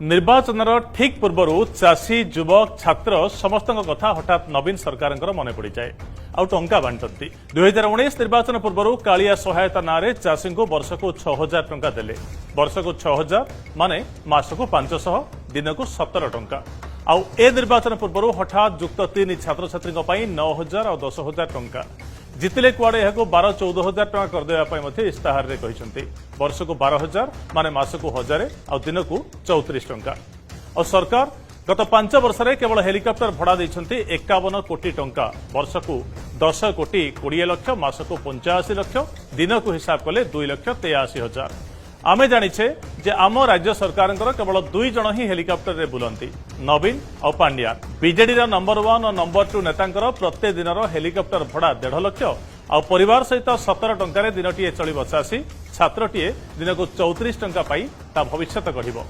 निर्वाचन ठीक पूर्व चाषी युवक छात्र समस्त कथा हठात नवीन सरकार मन पड़ जाए आउ टंका बांटती 2019 निर्वाचन पूर्व कालिया सहायता ना चाषी को वर्ष को 6000 टंका देले वर्ष को 6000 माने मासको 500 दिन को 17 टंका आउ ए निर्वाचन पूर्व हठात युक्त 3 छात्र छात्री 9000 और 10000 टंका जितिले कुआड़े यह 12-14 टका करदे इस्ताहार रे कहिसंती वर्ष को 12000 माने मास को 1000 और दिन को 34 टंका और सरकार गत 5 वर्ष में केवल हेलिकॉप्टर भड़ा देइछंती 51 कोटी टंका वर्ष को 10 कोटी 20 लाख मास को 85 लाख दिन को हिसाब कले 2,83,000 आमे जानिछे जे आम राज्य सरकार केवल 2 जण ही हेलिकॉप्टर रे बुलंती नवीन और पांड्या बीजेडी नंबर 1 और नंबर 2 नेतांकर प्रत्येक दिन हेलिकॉप्टर भड़ा 1.5 लाख और परिवार सहित 17 टंका दिनटीए चलिब चाषी छात्रटीए दिन को 34 टंका पाई ता भविष्यत गढ़िब।